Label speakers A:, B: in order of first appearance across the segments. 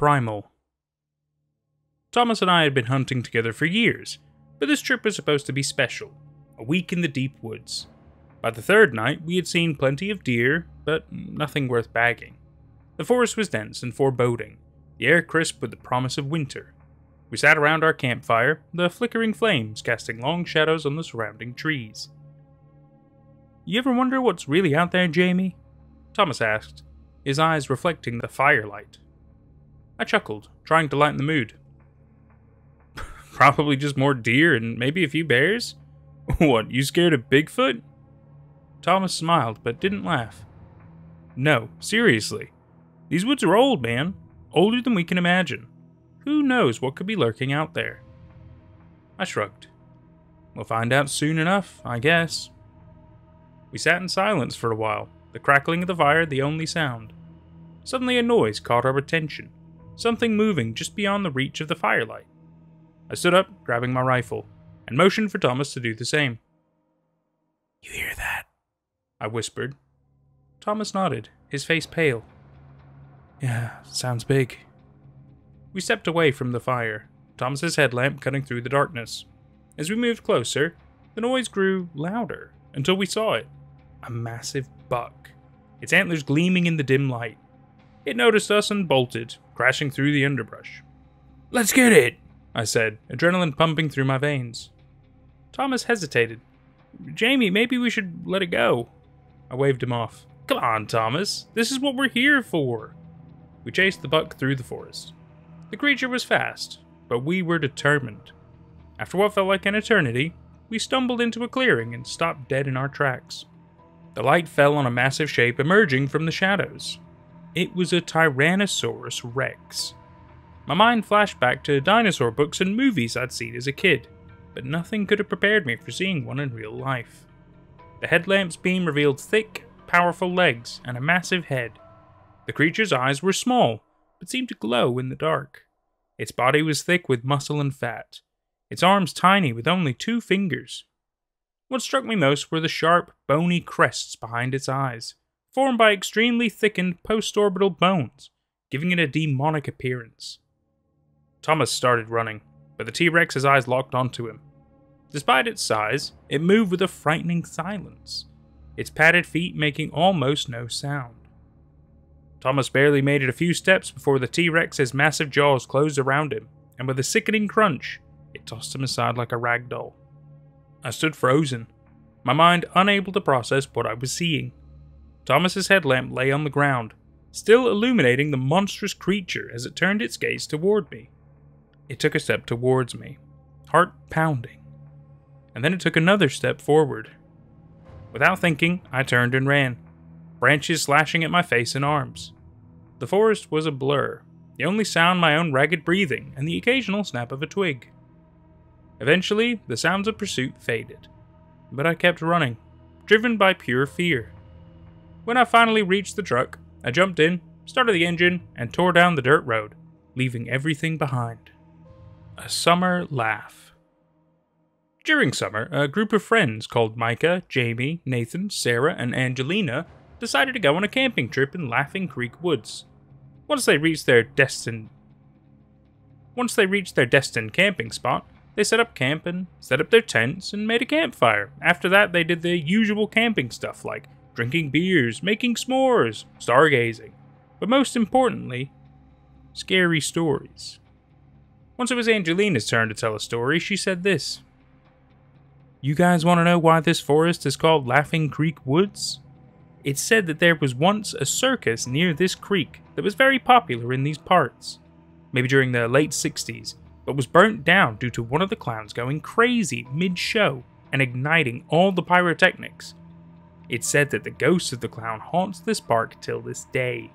A: Primal. Thomas and I had been hunting together for years, but this trip was supposed to be special. A week in the deep woods. By the third night, we had seen plenty of deer, but nothing worth bagging. The forest was dense and foreboding, the air crisp with the promise of winter. We sat around our campfire, the flickering flames casting long shadows on the surrounding trees. "You ever wonder what's really out there, Jamie?" Thomas asked, his eyes reflecting the firelight. I chuckled, trying to lighten the mood. "Probably just more deer and maybe a few bears? What, you scared of Bigfoot?" Thomas smiled, but didn't laugh. "No, seriously. These woods are old, man. Older than we can imagine. Who knows what could be lurking out there?" I shrugged. "We'll find out soon enough, I guess." We sat in silence for a while, the crackling of the fire the only sound. Suddenly a noise caught our attention, something moving just beyond the reach of the firelight. I stood up, grabbing my rifle, and motioned for Thomas to do the same. "You hear that?" I whispered. Thomas nodded, his face pale. "Yeah, sounds big." We stepped away from the fire, Thomas's headlamp cutting through the darkness. As we moved closer, the noise grew louder, until we saw it. A massive buck, its antlers gleaming in the dim light. It noticed us and bolted, crashing through the underbrush. "Let's get it!" I said, adrenaline pumping through my veins. Thomas hesitated. "Jamie, maybe we should let it go." I waved him off. "Come on, Thomas. This is what we're here for." We chased the buck through the forest. The creature was fast, but we were determined. After what felt like an eternity, we stumbled into a clearing and stopped dead in our tracks. The light fell on a massive shape emerging from the shadows. It was a Tyrannosaurus Rex. My mind flashed back to dinosaur books and movies I'd seen as a kid, but nothing could have prepared me for seeing one in real life. The headlamp's beam revealed thick, powerful legs and a massive head. The creature's eyes were small, but seemed to glow in the dark. Its body was thick with muscle and fat, its arms tiny with only 2 fingers. What struck me most were the sharp, bony crests behind its eyes, formed by extremely thickened post-orbital bones, giving it a demonic appearance. Thomas started running, but the T-Rex's eyes locked onto him. Despite its size, it moved with a frightening silence, its padded feet making almost no sound. Thomas barely made it a few steps before the T-Rex's massive jaws closed around him, and with a sickening crunch, it tossed him aside like a rag doll. I stood frozen, my mind unable to process what I was seeing. Thomas's headlamp lay on the ground, still illuminating the monstrous creature as it turned its gaze toward me. It took a step towards me, heart pounding, and then it took another step forward. Without thinking, I turned and ran, branches slashing at my face and arms. The forest was a blur, the only sound my own ragged breathing and the occasional snap of a twig. Eventually, the sounds of pursuit faded, but I kept running, driven by pure fear. When I finally reached the truck, I jumped in, started the engine, and tore down the dirt road, leaving everything behind. A summer laugh. During summer, a group of friends called Micah, Jamie, Nathan, Sarah, and Angelina decided to go on a camping trip in Laughing Creek Woods. Once they reached their destined camping spot, they set up camp and set up their tents and made a campfire. After that, they did the usual camping stuff like drinking beers, making s'mores, stargazing, but most importantly, scary stories. Once it was Angelina's turn to tell a story, she said this. "You guys want to know why this forest is called Laughing Creek Woods? It's said that there was once a circus near this creek that was very popular in these parts, maybe during the late 60s, but was burnt down due to one of the clowns going crazy mid-show and igniting all the pyrotechnics. It's said that the ghost of the clown haunts this park till this day,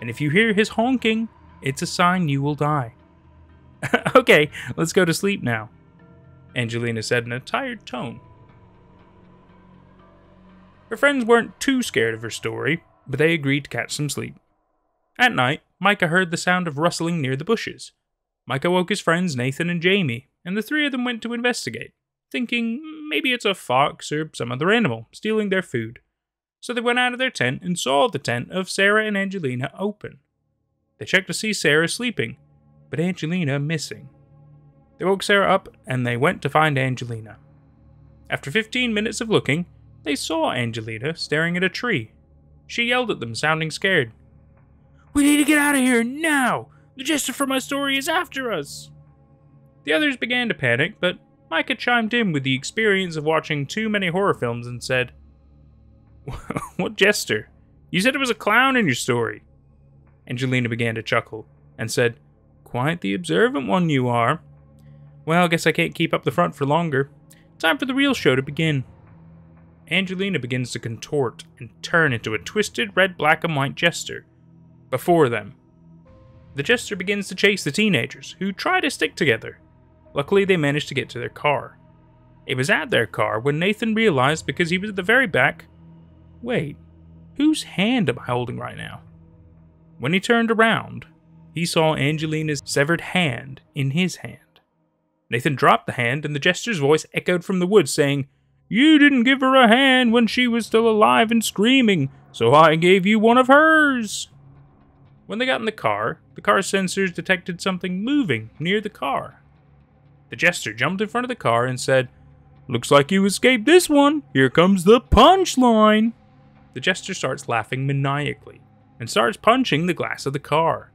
A: and if you hear his honking, it's a sign you will die." "Okay, let's go to sleep now," Angelina said in a tired tone. Her friends weren't too scared of her story, but they agreed to catch some sleep. At night, Micah heard the sound of rustling near the bushes. Micah woke his friends Nathan and Jamie, and the 3 of them went to investigate, thinking maybe it's a fox or some other animal stealing their food. So they went out of their tent and saw the tent of Sarah and Angelina open. They checked to see Sarah sleeping, but Angelina missing. They woke Sarah up and they went to find Angelina. After 15 minutes of looking, they saw Angelina staring at a tree. She yelled at them, sounding scared. "We need to get out of here now! The jester from my story is after us!" The others began to panic, but Micah chimed in with the experience of watching too many horror films and said, "What jester? You said it was a clown in your story." Angelina began to chuckle and said, "Quite the observant one you are. Well, guess I can't keep up the front for longer. Time for the real show to begin." Angelina begins to contort and turn into a twisted red, black, and white jester. Before them, the jester begins to chase the teenagers, who try to stick together. Luckily, they manage to get to their car. It was at their car when Nathan realized, because he was at the very back, wait, whose hand am I holding right now? When he turned around, he saw Angelina's severed hand in his hand. Nathan dropped the hand, and the jester's voice echoed from the woods saying, "You didn't give her a hand when she was still alive and screaming, so I gave you one of hers." When they got in the car's sensors detected something moving near the car. The jester jumped in front of the car and said, "Looks like you escaped this one. Here comes the punchline." The jester starts laughing maniacally and starts punching the glass of the car.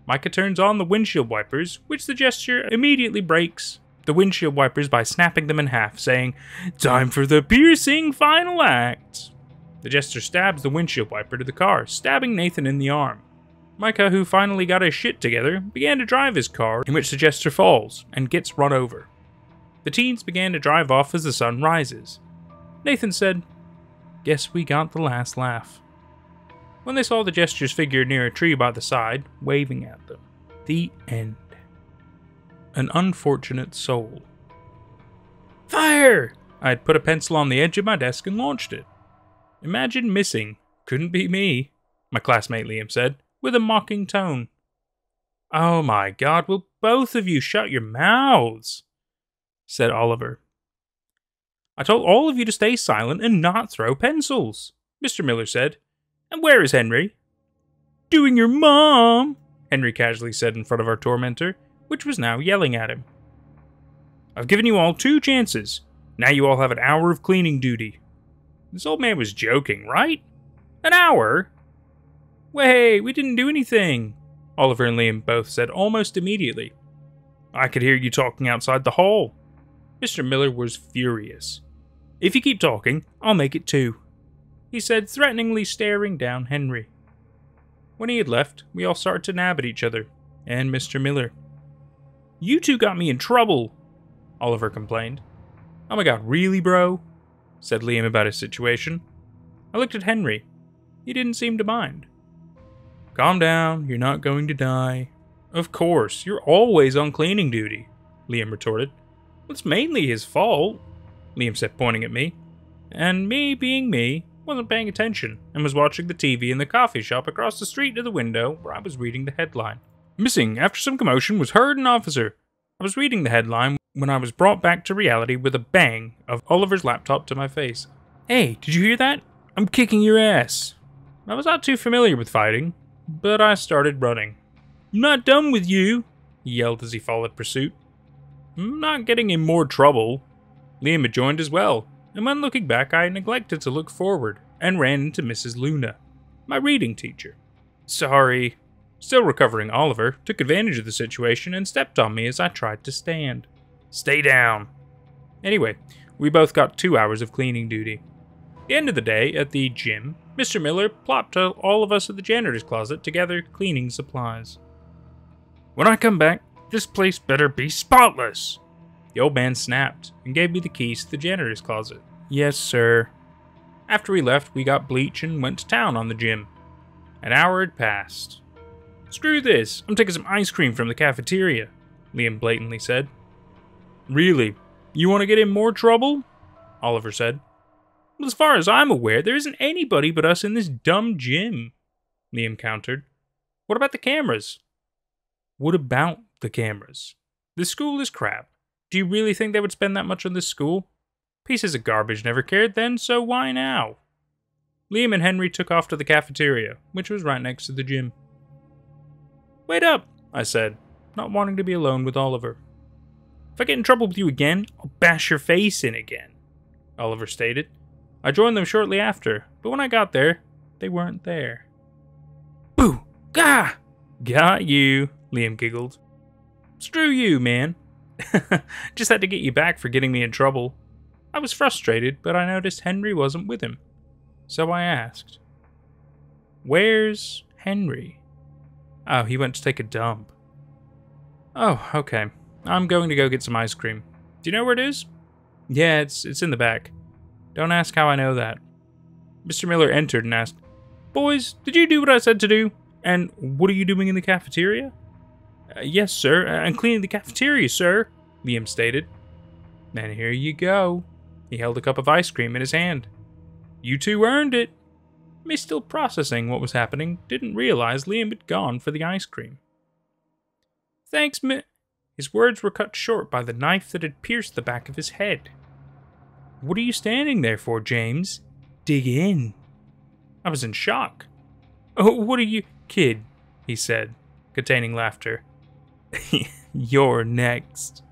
A: Micah turns on the windshield wipers, which the jester immediately breaks the windshield wipers by snapping them in half, saying, "Time for the piercing final act." The jester stabs the windshield wiper to the car, stabbing Nathan in the arm. Micah, who finally got his shit together, began to drive his car, in which the jester falls and gets run over. The teens began to drive off as the sun rises. Nathan said, "Guess we got the last laugh." When they saw the jester's figure near a tree by the side, waving at them. The end. An unfortunate soul. Fire! I had put a pencil on the edge of my desk and launched it. "Imagine missing. Couldn't be me," my classmate Liam said, with a mocking tone. "Oh my God, will both of you shut your mouths?" said Oliver. "I told all of you to stay silent and not throw pencils," Mr. Miller said. "And where is Henry?" "Doing your mom," Henry casually said in front of our tormentor, which was now yelling at him. "I've given you all 2 chances. Now you all have an hour of cleaning duty." This old man was joking, right? An hour? "Way, we didn't do anything," Oliver and Liam both said almost immediately. "I could hear you talking outside the hall." Mr. Miller was furious. "If you keep talking, I'll make it 2. He said, threateningly staring down Henry. When he had left, we all started to nab at each other, and Mr. Miller. "You 2 got me in trouble," Oliver complained. "Oh my God, really, bro?" said Liam about his situation. I looked at Henry. He didn't seem to mind. "Calm down, you're not going to die." "Of course, you're always on cleaning duty," Liam retorted. "It's mainly his fault," Liam said, pointing at me. And me, being me, wasn't paying attention and was watching the TV in the coffee shop across the street to the window where I was reading the headline. "Missing after some commotion was heard an officer." I was reading the headline when I was brought back to reality with a bang of Oliver's laptop to my face. "Hey, did you hear that? I'm kicking your ass." I was not too familiar with fighting, but I started running. "I'm not done with you," he yelled as he followed pursuit. I'm not getting in more trouble. Liam had joined as well, and when looking back I neglected to look forward and ran into Mrs. Luna, my reading teacher. "Sorry." Still recovering, Oliver took advantage of the situation and stepped on me as I tried to stand. "Stay down." Anyway, we both got 2 hours of cleaning duty. At the end of the day, at the gym, Mr. Miller plopped all of us at the janitor's closet to gather cleaning supplies. "When I come back, this place better be spotless." The old man snapped and gave me the keys to the janitor's closet. "Yes, sir." After we left, we got bleach and went to town on the gym. An hour had passed. "Screw this, I'm taking some ice cream from the cafeteria," Liam blatantly said. "Really? You want to get in more trouble?" Oliver said. "Well, as far as I'm aware, there isn't anybody but us in this dumb gym," Liam countered. "What about the cameras?" "What about the cameras? This school is crap. Do you really think they would spend that much on this school? Pieces of garbage never cared then, so why now?" Liam and Henry took off to the cafeteria, which was right next to the gym. Wait up, I said, not wanting to be alone with Oliver. If I get in trouble with you again, I'll bash your face in again, Oliver stated. I joined them shortly after, but when I got there, they weren't there. Boo! Gah! Got you, Liam giggled. Screw you, man. Just had to get you back for getting me in trouble. I was frustrated, but I noticed Henry wasn't with him. So I asked, Where's Henry? Oh, he went to take a dump. Oh, okay. I'm going to go get some ice cream. Do you know where it is? Yeah, it's in the back. Don't ask how I know that. Mr. Miller entered and asked, Boys, did you do what I said to do? And what are you doing in the cafeteria? Yes, sir. I'm cleaning the cafeteria, sir, Liam stated. Then here you go. He held a cup of ice cream in his hand. You two earned it. Me still processing what was happening, didn't realize Liam had gone for the ice cream. Thanks, His words were cut short by the knife that had pierced the back of his head. What are you standing there for, James? Dig in. I was in shock. Oh, what are you... Kid, he said, containing laughter. You're next.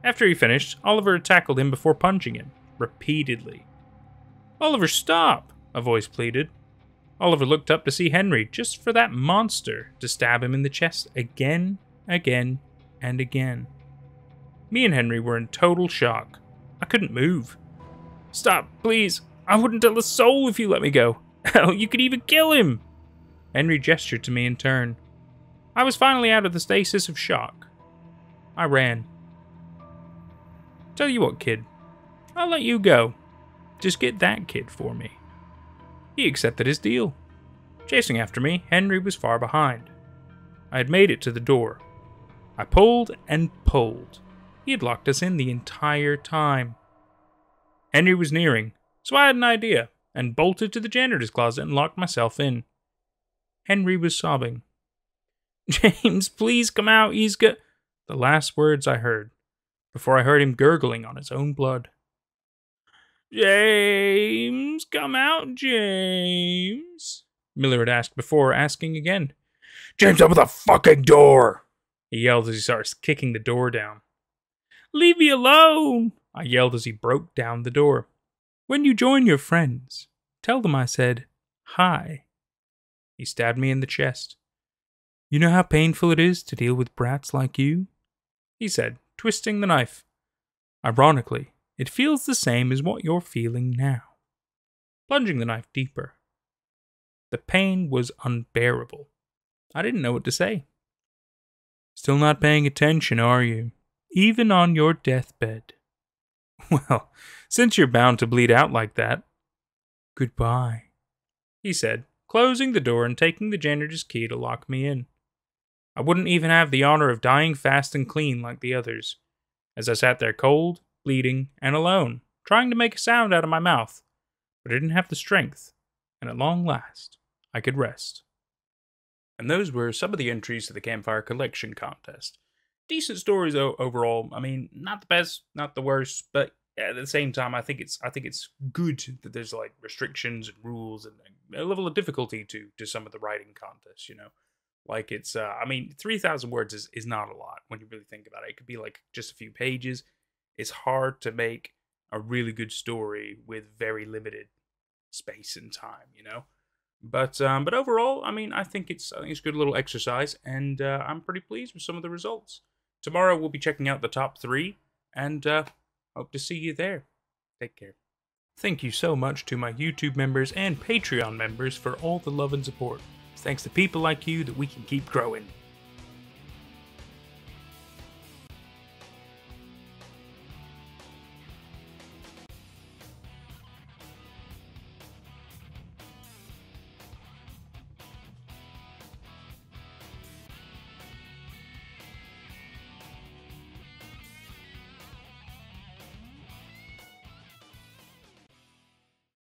A: After he finished, Oliver tackled him before punching him, repeatedly. Oliver, stop, a voice pleaded. Oliver looked up to see Henry, just for that monster to stab him in the chest again, and again. Me and Henry were in total shock. I couldn't move. Stop, please. I wouldn't tell a soul if you let me go. Hell, you could even kill him. Henry gestured to me in turn. I was finally out of the stasis of shock. I ran. Tell you what, kid. I'll let you go. Just get that kid for me. He accepted his deal. Chasing after me, Henry was far behind. I had made it to the door. I pulled and pulled. He had locked us in the entire time. Henry was nearing, so I had an idea, and bolted to the janitor's closet and locked myself in. Henry was sobbing. James, please come out, he's the last words I heard, before I heard him gurgling on his own blood. James, come out, James, Miller had asked before, asking again. James, open the fucking door, he yelled as he started kicking the door down. Leave me alone, I yelled as he broke down the door. When you join your friends, tell them I said, hi. He stabbed me in the chest. You know how painful it is to deal with brats like you? He said, twisting the knife. Ironically, it feels the same as what you're feeling now. Plunging the knife deeper. The pain was unbearable. I didn't know what to say. Still not paying attention, are you? Even on your deathbed. Well, since you're bound to bleed out like that, goodbye, he said, closing the door and taking the janitor's key to lock me in. I wouldn't even have the honor of dying fast and clean like the others, as I sat there cold, bleeding, and alone, trying to make a sound out of my mouth, but I didn't have the strength, and at long last, I could rest. And those were some of the entries to the Campfire Collection Contest. Decent stories overall. I mean, not the best, not the worst, but at the same time, I think it's good that there's like restrictions and rules and a level of difficulty to some of the writing contests. You know, like it's I mean, 3,000 words is not a lot when you really think about it. It could be like just a few pages. It's hard to make a really good story with very limited space and time. You know. But overall, I mean, I think it's a good little exercise, and I'm pretty pleased with some of the results. Tomorrow we'll be checking out the top 3, and hope to see you there. Take care. Thank you so much to my YouTube members and Patreon members for all the love and support. It's thanks to people like you that we can keep growing.